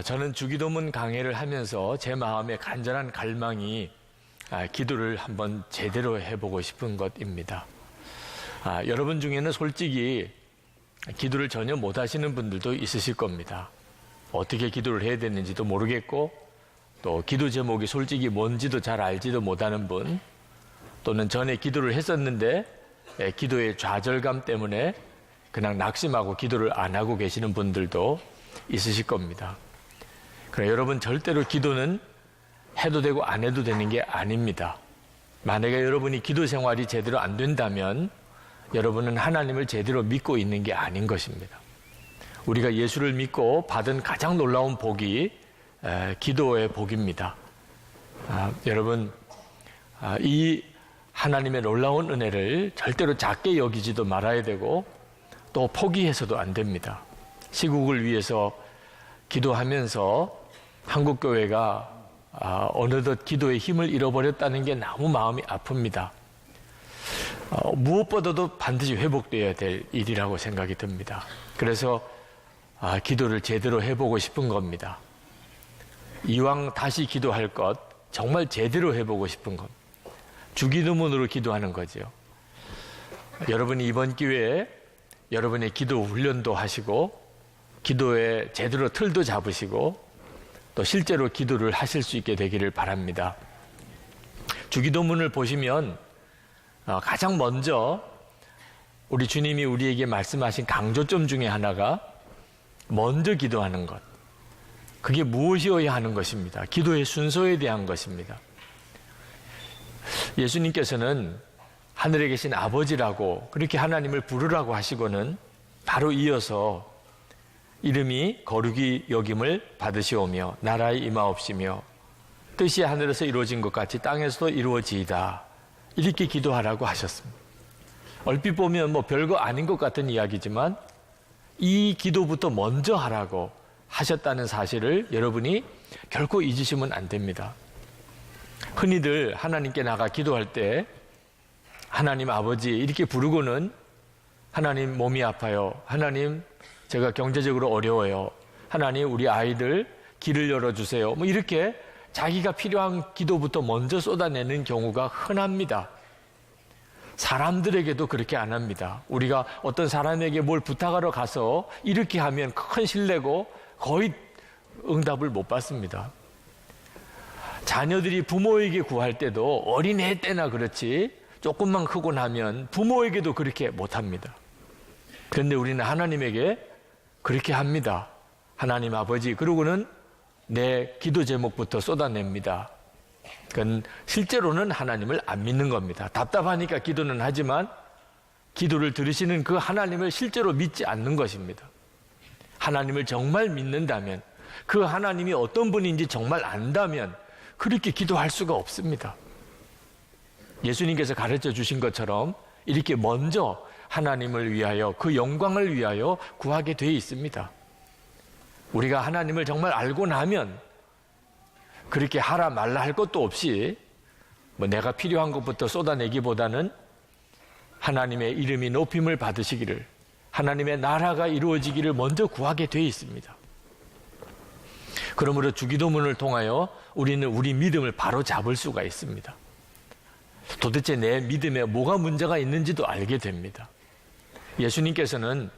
저는 주기도문 강해를 하면서 제 마음에 간절한 갈망이 기도를 한번 제대로 해보고 싶은 것입니다. 여러분 중에는 솔직히 기도를 전혀 못하시는 분들도 있으실 겁니다. 어떻게 기도를 해야 되는지도 모르겠고 또 기도 제목이 솔직히 뭔지도 잘 알지도 못하는 분, 또는 전에 기도를 했었는데 기도의 좌절감 때문에 그냥 낙심하고 기도를 안 하고 계시는 분들도 있으실 겁니다. 그러나 여러분, 절대로 기도는 해도 되고 안 해도 되는 게 아닙니다. 만약에 여러분이 기도 생활이 제대로 안 된다면 여러분은 하나님을 제대로 믿고 있는 게 아닌 것입니다. 우리가 예수를 믿고 받은 가장 놀라운 복이 기도의 복입니다. 여러분, 이 하나님의 놀라운 은혜를 절대로 작게 여기지도 말아야 되고 또 포기해서도 안 됩니다. 시국을 위해서 기도하면서 한국교회가 어느덧 기도의 힘을 잃어버렸다는 게 너무 마음이 아픕니다. 무엇보다도 반드시 회복되어야 될 일이라고 생각이 듭니다. 그래서 기도를 제대로 해보고 싶은 겁니다. 이왕 다시 기도할 것, 정말 제대로 해보고 싶은 것, 주기도문으로 기도하는 거죠. 여러분이 이번 기회에 여러분의 기도 훈련도 하시고 기도에 제대로 틀도 잡으시고 또 실제로 기도를 하실 수 있게 되기를 바랍니다. 주기도문을 보시면 가장 먼저 우리 주님이 우리에게 말씀하신 강조점 중에 하나가 먼저 기도하는 것, 그게 무엇이어야 하는 것입니다. 기도의 순서에 대한 것입니다. 예수님께서는 하늘에 계신 아버지라고 그렇게 하나님을 부르라고 하시고는 바로 이어서 이름이 거룩히 여김을 받으시오며 나라의 임하옵시며 뜻이 하늘에서 이루어진 것 같이 땅에서도 이루어지이다, 이렇게 기도하라고 하셨습니다. 얼핏 보면 별거 아닌 것 같은 이야기지만 이 기도부터 먼저 하라고 하셨다는 사실을 여러분이 결코 잊으시면 안 됩니다. 흔히들 하나님께 나가 기도할 때 하나님 아버지 이렇게 부르고는 하나님 몸이 아파요, 하나님 제가 경제적으로 어려워요, 하나님 우리 아이들 길을 열어주세요, 이렇게 자기가 필요한 기도부터 먼저 쏟아내는 경우가 흔합니다. 사람들에게도 그렇게 안 합니다. 우리가 어떤 사람에게 뭘 부탁하러 가서 이렇게 하면 큰 신뢰고 거의 응답을 못 받습니다. 자녀들이 부모에게 구할 때도 어린애 때나 그렇지 조금만 크고 나면 부모에게도 그렇게 못합니다. 그런데 우리는 하나님에게 그렇게 합니다. 하나님 아버지, 그러고는 내 기도 제목부터 쏟아냅니다. 그건 실제로는 하나님을 안 믿는 겁니다. 답답하니까 기도는 하지만 기도를 들으시는 그 하나님을 실제로 믿지 않는 것입니다. 하나님을 정말 믿는다면, 그 하나님이 어떤 분인지 정말 안다면 그렇게 기도할 수가 없습니다. 예수님께서 가르쳐 주신 것처럼 이렇게 먼저 하나님을 위하여, 그 영광을 위하여 구하게 되어 있습니다. 우리가 하나님을 정말 알고 나면 그렇게 하라 말라 할 것도 없이 내가 필요한 것부터 쏟아내기보다는 하나님의 이름이 높임을 받으시기를, 하나님의 나라가 이루어지기를 먼저 구하게 되어 있습니다. 그러므로 주기도문을 통하여 우리는 우리 믿음을 바로 잡을 수가 있습니다. 도대체 내 믿음에 뭐가 문제가 있는지도 알게 됩니다. 예수님께서는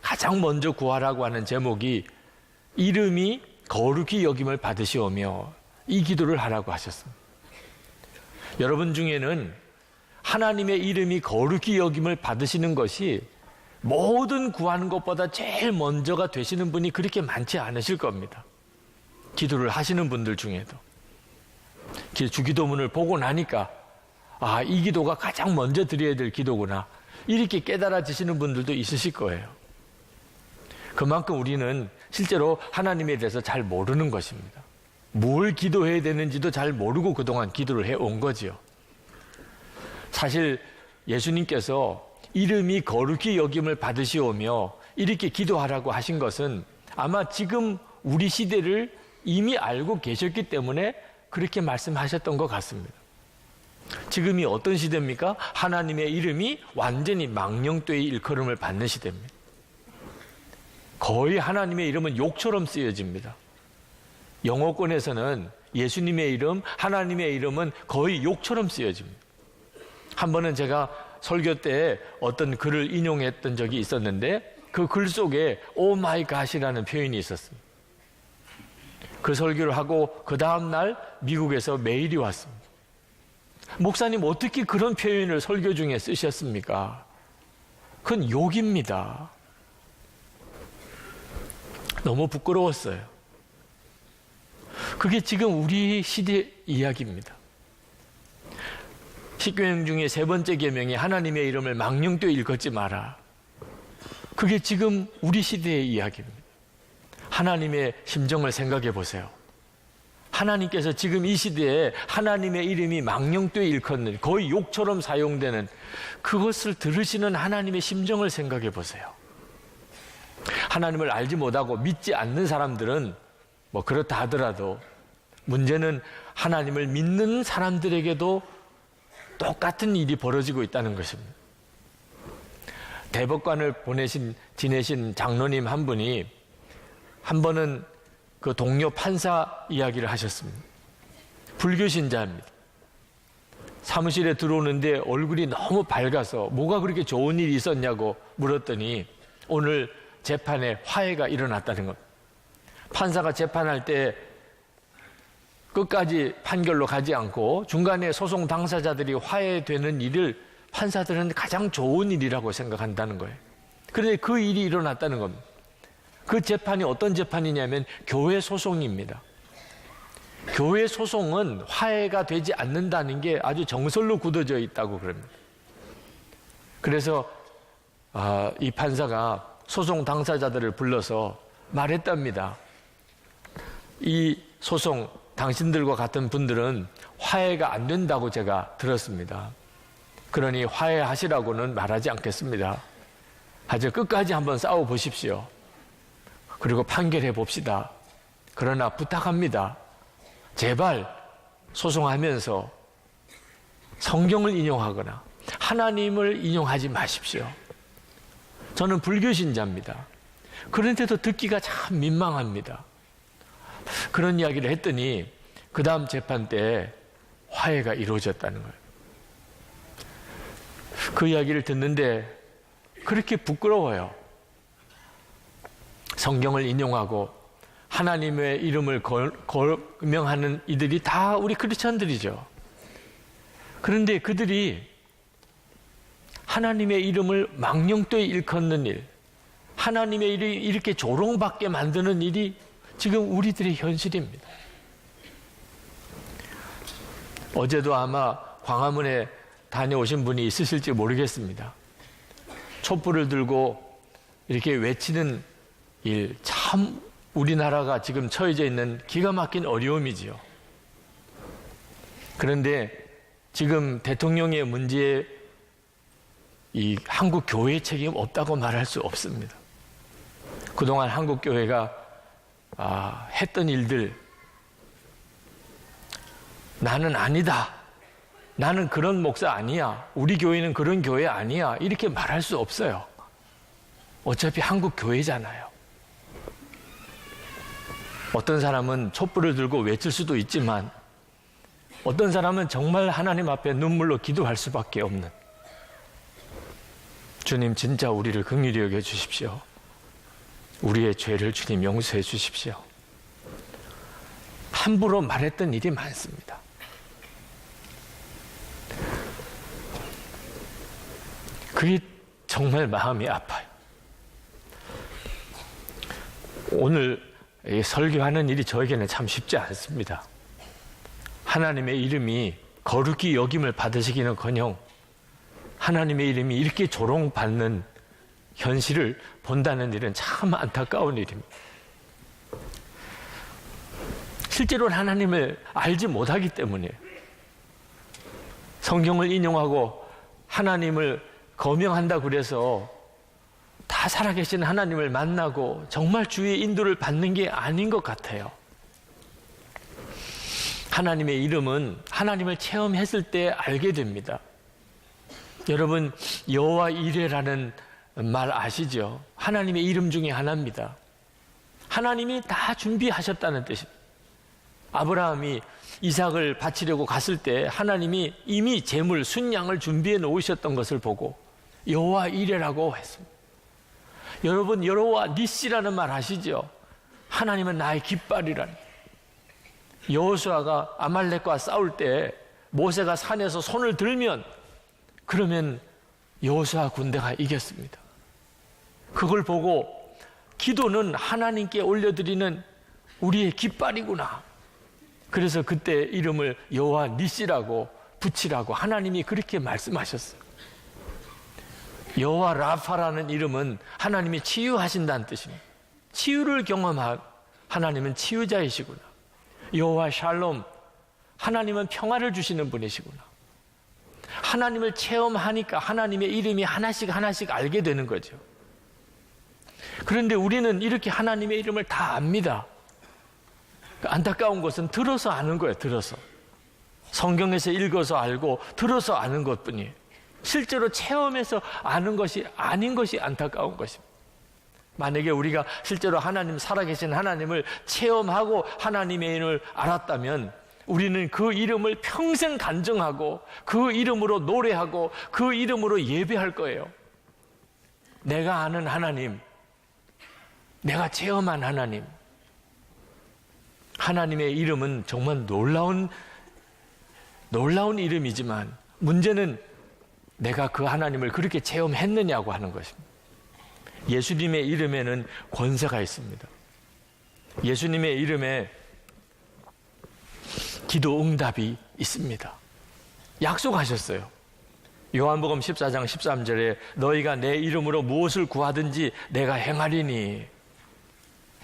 가장 먼저 구하라고 하는 제목이 이름이 거룩히 여김을 받으시오며 이 기도를 하라고 하셨습니다. 여러분 중에는 하나님의 이름이 거룩히 여김을 받으시는 것이 모든 구하는 것보다 제일 먼저가 되시는 분이 그렇게 많지 않으실 겁니다. 기도를 하시는 분들 중에도. 주기도문을 보고 나니까 이 기도가 가장 먼저 드려야 될 기도구나, 이렇게 깨달아지시는 분들도 있으실 거예요. 그만큼 우리는 실제로 하나님에 대해서 잘 모르는 것입니다. 뭘 기도해야 되는지도 잘 모르고 그동안 기도를 해온 거지요. 사실 예수님께서 이름이 거룩히 여김을 받으시오며 이렇게 기도하라고 하신 것은 아마 지금 우리 시대를 이미 알고 계셨기 때문에 그렇게 말씀하셨던 것 같습니다. 지금이 어떤 시대입니까? 하나님의 이름이 완전히 망령되이 일컬음을 받는 시대입니다. 거의 하나님의 이름은 욕처럼 쓰여집니다. 영어권에서는 예수님의 이름, 하나님의 이름은 거의 욕처럼 쓰여집니다. 한 번은 제가 설교 때 어떤 글을 인용했던 적이 있었는데 그 글 속에 오 마이 갓이라는 표현이 있었습니다. 그 설교를 하고 그 다음 날 미국에서 메일이 왔습니다. 목사님, 어떻게 그런 표현을 설교 중에 쓰셨습니까? 그건 욕입니다. 너무 부끄러웠어요. 그게 지금 우리 시대 이야기입니다. 십계명 중에 세 번째 계명이 하나님의 이름을 망령되이 일컫지 마라. 그게 지금 우리 시대의 이야기입니다. 하나님의 심정을 생각해 보세요. 하나님께서 지금 이 시대에 하나님의 이름이 망령되이 일컫는, 거의 욕처럼 사용되는 그것을 들으시는 하나님의 심정을 생각해 보세요. 하나님을 알지 못하고 믿지 않는 사람들은 뭐 그렇다 하더라도 문제는 하나님을 믿는 사람들에게도 똑같은 일이 벌어지고 있다는 것입니다. 대법관을 지내신 장로님 한 분이 한 번은 그 동료 판사 이야기를 하셨습니다. 불교 신자입니다. 사무실에 들어오는데 얼굴이 너무 밝아서 뭐가 그렇게 좋은 일이 있었냐고 물었더니 오늘 재판에 화해가 일어났다는 것. 판사가 재판할 때 끝까지 판결로 가지 않고 중간에 소송 당사자들이 화해되는 일을 판사들은 가장 좋은 일이라고 생각한다는 거예요. 그런데 그 일이 일어났다는 겁니다. 그 재판이 어떤 재판이냐면 교회 소송입니다. 교회 소송은 화해가 되지 않는다는 게 아주 정설로 굳어져 있다고 그럽니다. 그래서 이 판사가 소송 당사자들을 불러서 말했답니다. 이 소송 당신들과 같은 분들은 화해가 안 된다고 제가 들었습니다. 그러니 화해하시라고는 말하지 않겠습니다. 아주 끝까지 한번 싸워 보십시오. 그리고 판결해 봅시다. 그러나 부탁합니다. 제발 소송하면서 성경을 인용하거나 하나님을 인용하지 마십시오. 저는 불교 신자입니다. 그런데도 듣기가 참 민망합니다. 그런 이야기를 했더니 그 다음 재판 때 화해가 이루어졌다는 거예요. 그 이야기를 듣는데 그렇게 부끄러워요. 성경을 인용하고 하나님의 이름을 거명하는 이들이 다 우리 크리스천들이죠. 그런데 그들이 하나님의 이름을 망령되이 일컫는 일, 하나님의 일이 이렇게 조롱받게 만드는 일이 지금 우리들의 현실입니다. 어제도 아마 광화문에 다녀오신 분이 있으실지 모르겠습니다. 촛불을 들고 이렇게 외치는 일, 참 우리나라가 지금 처해져 있는 기가 막힌 어려움이지요. 그런데 지금 대통령의 문제에 이 한국 교회의 책임 없다고 말할 수 없습니다. 그동안 한국 교회가 했던 일들, 나는 아니다, 나는 그런 목사 아니야, 우리 교회는 그런 교회 아니야, 이렇게 말할 수 없어요. 어차피 한국 교회잖아요. 어떤 사람은 촛불을 들고 외칠 수도 있지만 어떤 사람은 정말 하나님 앞에 눈물로 기도할 수밖에 없는, 주님 진짜 우리를 긍휼히 여겨 주십시오. 우리의 죄를 주님 용서해 주십시오. 함부로 말했던 일이 많습니다. 그게 정말 마음이 아파요. 오늘 설교하는 일이 저에게는 참 쉽지 않습니다. 하나님의 이름이 거룩히 여김을 받으시기는커녕 하나님의 이름이 이렇게 조롱받는 현실을 본다는 일은 참 안타까운 일입니다. 실제로는 하나님을 알지 못하기 때문에 성경을 인용하고 하나님을 거명한다고 그래서 다 살아계신 하나님을 만나고 정말 주의 인도를 받는 게 아닌 것 같아요. 하나님의 이름은 하나님을 체험했을 때 알게 됩니다. 여러분, 여호와 이레라는 말 아시죠? 하나님의 이름 중에 하나입니다. 하나님이 다 준비하셨다는 뜻입니다. 아브라함이 이삭을 바치려고 갔을 때 하나님이 이미 제물 순양을 준비해 놓으셨던 것을 보고 여호와 이레라고 했습니다. 여러분, 여호와 니시라는 말 아시죠? 하나님은 나의 깃발이라는. 여호수아가 아말렉과 싸울 때 모세가 산에서 손을 들면 그러면 여호수아 군대가 이겼습니다. 그걸 보고 기도는 하나님께 올려드리는 우리의 깃발이구나. 그래서 그때 이름을 여호와 니시라고 붙이라고 하나님이 그렇게 말씀하셨어요. 여호와 라파라는 이름은 하나님이 치유하신다는 뜻입니다. 치유를 경험한 하나님은 치유자이시구나. 여호와 샬롬, 하나님은 평화를 주시는 분이시구나. 하나님을 체험하니까 하나님의 이름이 하나씩 하나씩 알게 되는 거죠. 그런데 우리는 이렇게 하나님의 이름을 다 압니다. 안타까운 것은 들어서 아는 거예요. 들어서 성경에서 읽어서 알고 들어서 아는 것뿐이에요. 실제로 체험해서 아는 것이 아닌 것이 안타까운 것입니다. 만약에 우리가 실제로 하나님, 살아계신 하나님을 체험하고 하나님의 이름을 알았다면 우리는 그 이름을 평생 간증하고 그 이름으로 노래하고 그 이름으로 예배할 거예요. 내가 아는 하나님, 내가 체험한 하나님. 하나님의 이름은 정말 놀라운 이름이지만 문제는 내가 그 하나님을 그렇게 체험했느냐고 하는 것입니다. 예수님의 이름에는 권세가 있습니다. 예수님의 이름에 기도 응답이 있습니다. 약속하셨어요. 요한복음 14장 13절에 너희가 내 이름으로 무엇을 구하든지 내가 행하리니.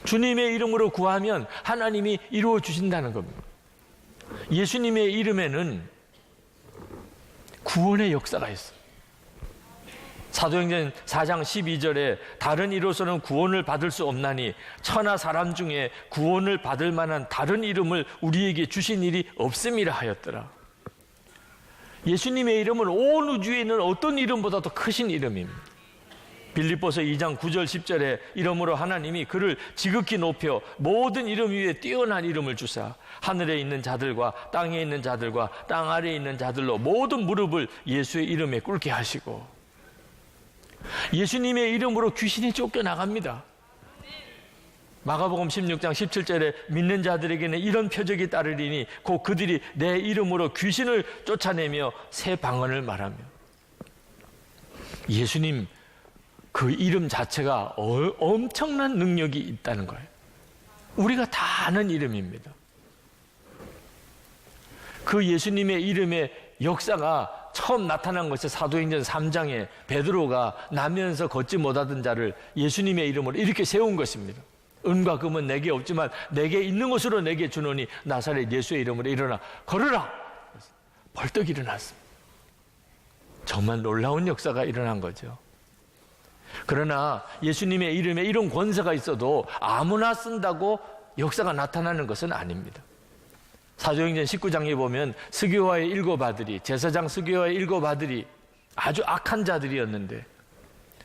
주님의 이름으로 구하면 하나님이 이루어 주신다는 겁니다. 예수님의 이름에는 구원의 역사가 있어요. 사도행전 4장 12절에 다른 이로서는 구원을 받을 수 없나니 천하 사람 중에 구원을 받을 만한 다른 이름을 우리에게 주신 일이 없음이라 하였더라. 예수님의 이름은 온 우주에 있는 어떤 이름보다도 크신 이름입니다. 빌립보서 2장 9절 10절에 이러므로 하나님이 그를 지극히 높여 모든 이름 위에 뛰어난 이름을 주사 하늘에 있는 자들과 땅에 있는 자들과 땅 아래에 있는 자들로 모든 무릎을 예수의 이름에 꿇게 하시고. 예수님의 이름으로 귀신이 쫓겨나갑니다. 마가복음 16장 17절에 믿는 자들에게는 이런 표적이 따르리니 곧 그들이 내 이름으로 귀신을 쫓아내며 새 방언을 말하며. 예수님 그 이름 자체가 엄청난 능력이 있다는 거예요. 우리가 다 아는 이름입니다. 그 예수님의 이름의 역사가 처음 나타난 것이 사도행전 3장에 베드로가 나면서 걷지 못하던 자를 예수님의 이름으로 이렇게 세운 것입니다. 은과 금은 내게 없지만 내게 있는 것으로 내게 주노니 나사렛 예수의 이름으로 일어나 걸으라. 벌떡 일어났습니다. 정말 놀라운 역사가 일어난 거죠. 그러나 예수님의 이름에 이런 권세가 있어도 아무나 쓴다고 역사가 나타나는 것은 아닙니다. 사도행전 19장에 보면 스교와의 7 아들이, 제사장 스교와의 7 아들이 아주 악한 자들이었는데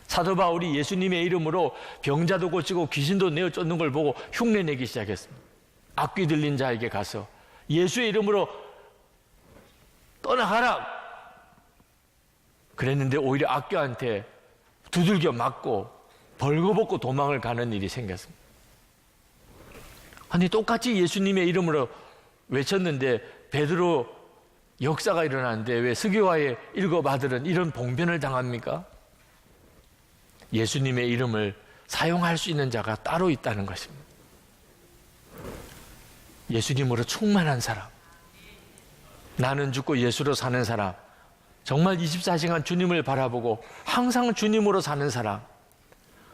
사도 바울이 예수님의 이름으로 병자도 고치고 귀신도 내어 쫓는 걸 보고 흉내내기 시작했습니다. 악귀 들린 자에게 가서 예수의 이름으로 떠나가라 그랬는데 오히려 악귀한테 두들겨 맞고 벌거벗고 도망을 가는 일이 생겼습니다. 아니 똑같이 예수님의 이름으로 외쳤는데 베드로 역사가 일어나는데 왜 스교와의 7 아들은 이런 봉변을 당합니까? 예수님의 이름을 사용할 수 있는 자가 따로 있다는 것입니다. 예수님으로 충만한 사람, 나는 죽고 예수로 사는 사람, 정말 24시간 주님을 바라보고 항상 주님으로 사는 사람,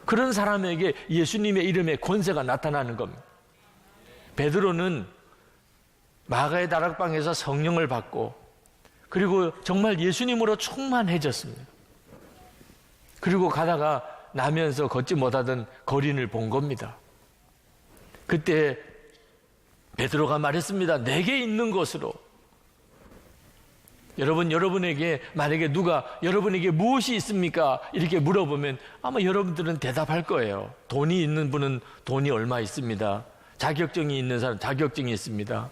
그런 사람에게 예수님의 이름의 권세가 나타나는 겁니다. 베드로는 마가의 다락방에서 성령을 받고 그리고 정말 예수님으로 충만해졌습니다. 그리고 가다가 나면서 걷지 못하던 거린을 본 겁니다. 그때 베드로가 말했습니다. 내게 있는 것으로. 여러분에게 만약에 누가 여러분에게 무엇이 있습니까? 이렇게 물어보면 아마 여러분들은 대답할 거예요. 돈이 있는 분은 돈이 얼마 있습니다. 자격증이 있는 사람 자격증이 있습니다.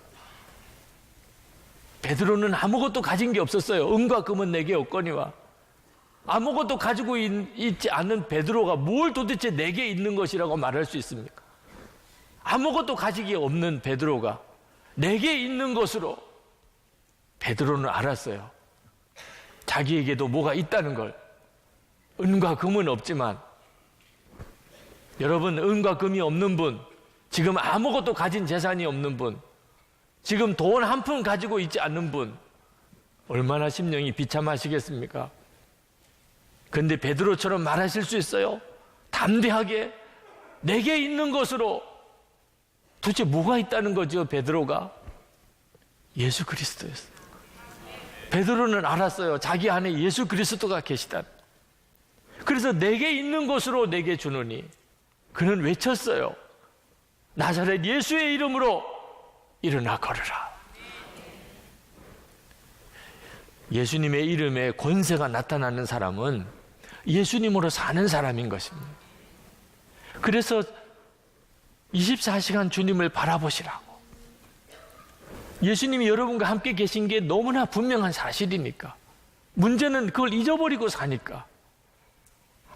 베드로는 아무것도 가진 게 없었어요. 은과 금은 내게 없거니와. 아무것도 가지고 있지 않는 베드로가 뭘 도대체 내게 있는 것이라고 말할 수 있습니까? 아무것도 가지기 없는 베드로가 내게 있는 것으로 베드로는 알았어요. 자기에게도 뭐가 있다는 걸. 은과 금은 없지만, 여러분, 은과 금이 없는 분, 지금 아무것도 가진 재산이 없는 분, 지금 돈 한 푼 가지고 있지 않는 분, 얼마나 심령이 비참하시겠습니까? 그런데 베드로처럼 말하실 수 있어요? 담대하게 내게 있는 것으로. 도대체 뭐가 있다는 거죠, 베드로가? 예수 그리스도였어요. 베드로는 알았어요. 자기 안에 예수 그리스도가 계시다. 그래서 내게 있는 것으로 내게 주노니, 그는 외쳤어요. 나사렛 예수의 이름으로 일어나 걸으라. 예수님의 이름에 권세가 나타나는 사람은 예수님으로 사는 사람인 것입니다. 그래서 24시간 주님을 바라보시라고. 예수님이 여러분과 함께 계신 게 너무나 분명한 사실이니까. 문제는 그걸 잊어버리고 사니까.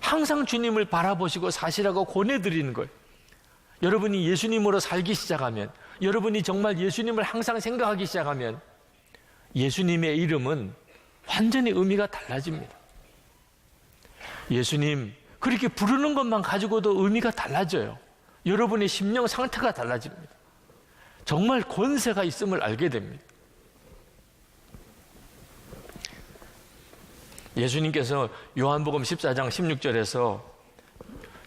항상 주님을 바라보시고 사시라고 권해드리는 거예요. 여러분이 예수님으로 살기 시작하면, 여러분이 정말 예수님을 항상 생각하기 시작하면 예수님의 이름은 완전히 의미가 달라집니다. 예수님 그렇게 부르는 것만 가지고도 의미가 달라져요. 여러분의 심령 상태가 달라집니다. 정말 권세가 있음을 알게 됩니다. 예수님께서 요한복음 14장 16절에서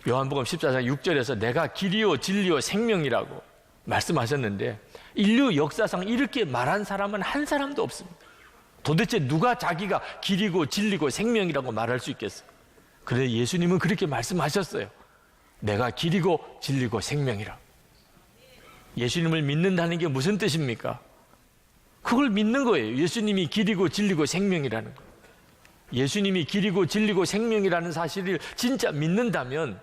요한복음 14장 6절에서 내가 길이요 진리요 생명이라고 말씀하셨는데, 인류 역사상 이렇게 말한 사람은 한 사람도 없습니다. 도대체 누가 자기가 길이고 진리고 생명이라고 말할 수 있겠어요? 그런데 예수님은 그렇게 말씀하셨어요. 내가 길이고 진리고 생명이라. 예수님을 믿는다는 게 무슨 뜻입니까? 그걸 믿는 거예요. 예수님이 길이고 진리고 생명이라는 거. 예수님이 길이고 진리고 생명이라는 사실을 진짜 믿는다면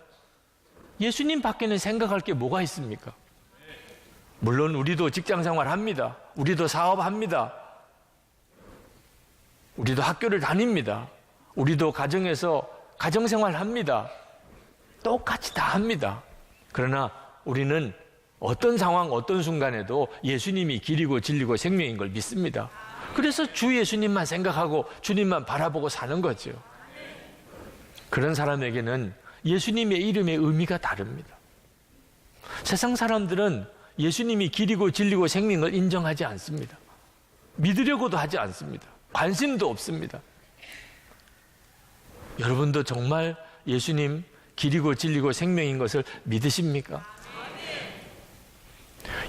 예수님 밖에는 생각할 게 뭐가 있습니까? 물론 우리도 직장생활 합니다. 우리도 사업합니다. 우리도 학교를 다닙니다. 우리도 가정에서 가정생활 합니다. 똑같이 다 합니다. 그러나 우리는 어떤 상황, 어떤 순간에도 예수님이 길이고 진리고 생명인 걸 믿습니다. 그래서 주 예수님만 생각하고 주님만 바라보고 사는 거죠. 그런 사람에게는 예수님의 이름의 의미가 다릅니다. 세상 사람들은 예수님이 길이고 진리고 생명인 걸 인정하지 않습니다. 믿으려고도 하지 않습니다. 관심도 없습니다. 여러분도 정말 예수님 길이고 진리고 생명인 것을 믿으십니까?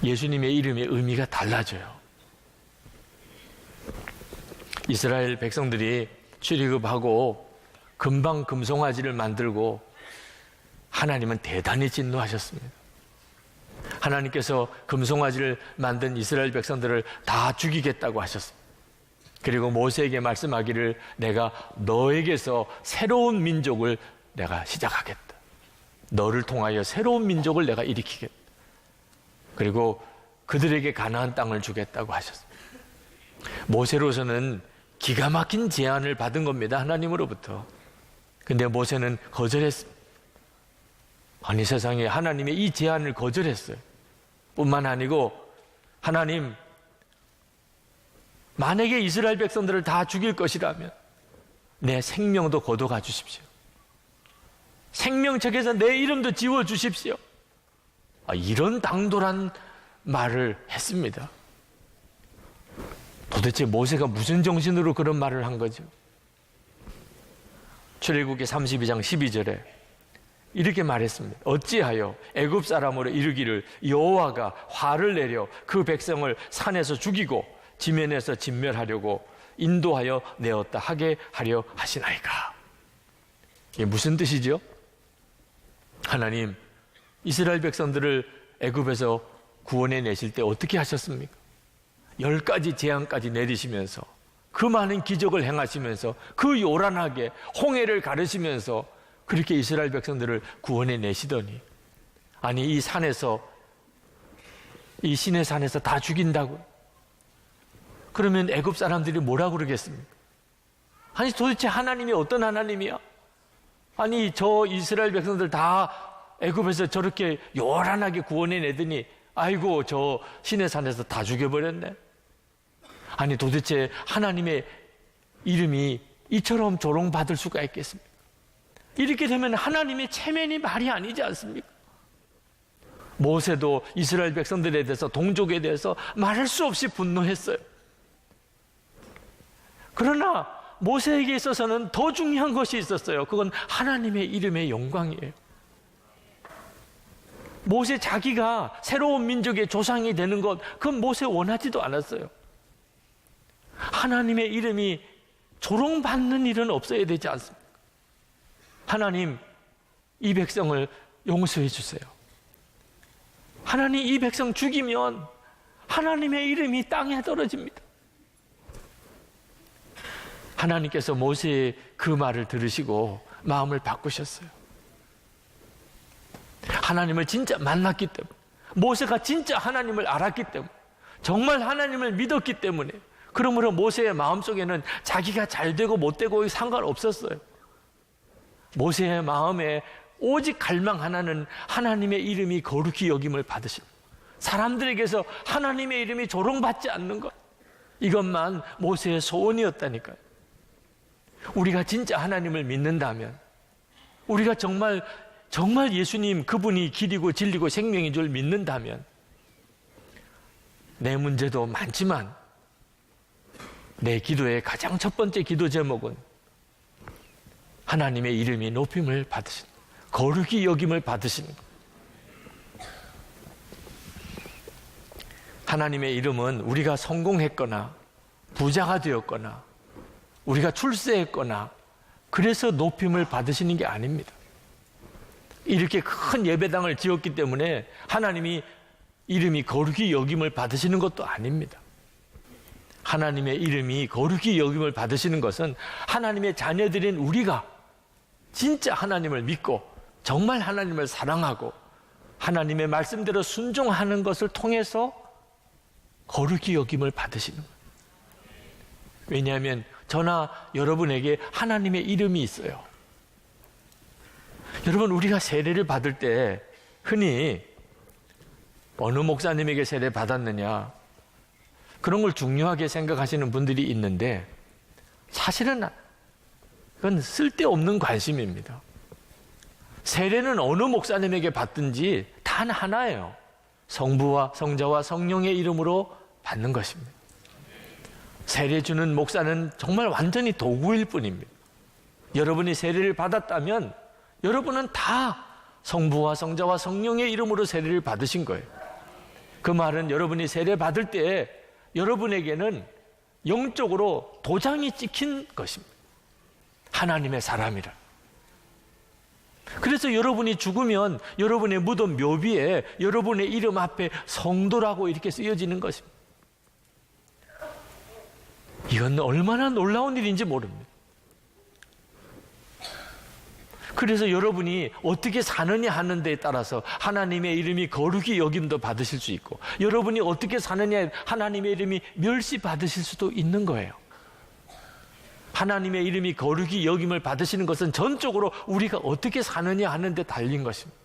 예수님의 이름의 의미가 달라져요. 이스라엘 백성들이 출애굽하고 금방 금송아지를 만들고 하나님은 대단히 진노하셨습니다. 하나님께서 금송아지를 만든 이스라엘 백성들을 다 죽이겠다고 하셨습니다. 그리고 모세에게 말씀하기를 내가 너에게서 새로운 민족을 내가 시작하겠다. 너를 통하여 새로운 민족을 내가 일으키겠다. 그리고 그들에게 가나안 땅을 주겠다고 하셨습니다. 모세로서는 기가 막힌 제안을 받은 겁니다. 하나님으로부터. 근데 모세는 거절했습니다. 아니 세상에 하나님의 이 제안을 거절했어요. 뿐만 아니고 하나님 만약에 이스라엘 백성들을 다 죽일 것이라면 내 생명도 거둬가 주십시오. 생명책에서 내 이름도 지워 주십시오. 이런 당돌한 말을 했습니다. 도대체 모세가 무슨 정신으로 그런 말을 한 거죠? 출애굽기 32장 12절에 이렇게 말했습니다. 어찌하여 애굽 사람으로 이르기를 여호와가 화를 내려 그 백성을 산에서 죽이고 지면에서 진멸하려고 인도하여 내었다 하게 하려 하시나이까. 이게 무슨 뜻이죠? 하나님 이스라엘 백성들을 애굽에서 구원해 내실 때 어떻게 하셨습니까? 10가지 재앙까지 내리시면서 그 많은 기적을 행하시면서 그 요란하게 홍해를 가르시면서 그렇게 이스라엘 백성들을 구원해 내시더니 아니 이 산에서 이 시내 산에서 다 죽인다고 그러면 애굽 사람들이 뭐라고 그러겠습니까? 아니 도대체 하나님이 어떤 하나님이야? 아니 저 이스라엘 백성들 다 애굽에서 저렇게 요란하게 구원해내더니 아이고 저 시내산에서 다 죽여버렸네. 아니 도대체 하나님의 이름이 이처럼 조롱받을 수가 있겠습니까? 이렇게 되면 하나님의 체면이 말이 아니지 않습니까? 모세도 이스라엘 백성들에 대해서 동족에 대해서 말할 수 없이 분노했어요. 그러나 모세에게 있어서는 더 중요한 것이 있었어요. 그건 하나님의 이름의 영광이에요. 모세 자기가 새로운 민족의 조상이 되는 것, 그건 모세 원하지도 않았어요. 하나님의 이름이 조롱받는 일은 없어야 되지 않습니까? 하나님, 이 백성을 용서해 주세요. 하나님, 이 백성 죽이면 하나님의 이름이 땅에 떨어집니다. 하나님께서 모세의 그 말을 들으시고 마음을 바꾸셨어요. 하나님을 진짜 만났기 때문에, 모세가 진짜 하나님을 알았기 때문에, 정말 하나님을 믿었기 때문에, 그러므로 모세의 마음속에는 자기가 잘 되고 못 되고 상관없었어요. 모세의 마음에 오직 갈망 하나는 하나님의 이름이 거룩히 여김을 받으신, 사람들에게서 하나님의 이름이 조롱받지 않는 것, 이것만 모세의 소원이었다니까요. 우리가 진짜 하나님을 믿는다면, 우리가 정말 예수님 그분이 길이고 진리고 생명인 줄 믿는다면, 내 문제도 많지만 내 기도의 가장 첫 번째 기도 제목은 하나님의 이름이 높임을 받으신, 거룩히 여김을 받으신 것. 하나님의 이름은 우리가 성공했거나 부자가 되었거나 우리가 출세했거나 그래서 높임을 받으시는 게 아닙니다. 이렇게 큰 예배당을 지었기 때문에 하나님이 이름이 거룩히 여김을 받으시는 것도 아닙니다. 하나님의 이름이 거룩히 여김을 받으시는 것은 하나님의 자녀들인 우리가 진짜 하나님을 믿고 정말 하나님을 사랑하고 하나님의 말씀대로 순종하는 것을 통해서 거룩히 여김을 받으시는 거예요. 왜냐하면 저나 여러분에게 하나님의 이름이 있어요. 여러분, 우리가 세례를 받을 때 흔히 어느 목사님에게 세례 받았느냐, 그런 걸 중요하게 생각하시는 분들이 있는데 사실은 그건 쓸데없는 관심입니다. 세례는 어느 목사님에게 받든지 단 하나예요. 성부와 성자와 성령의 이름으로 받는 것입니다. 세례 주는 목사는 정말 완전히 도구일 뿐입니다. 여러분이 세례를 받았다면 여러분은 다 성부와 성자와 성령의 이름으로 세례를 받으신 거예요. 그 말은 여러분이 세례 받을 때 여러분에게는 영적으로 도장이 찍힌 것입니다. 하나님의 사람이라. 그래서 여러분이 죽으면 여러분의 무덤 묘비에 여러분의 이름 앞에 성도라고 이렇게 쓰여지는 것입니다. 이건 얼마나 놀라운 일인지 모릅니다. 그래서 여러분이 어떻게 사느냐 하는 데에 따라서 하나님의 이름이 거룩히 여김도 받으실 수 있고, 여러분이 어떻게 사느냐에 하나님의 이름이 멸시 받으실 수도 있는 거예요. 하나님의 이름이 거룩히 여김을 받으시는 것은 전적으로 우리가 어떻게 사느냐 하는 데 달린 것입니다.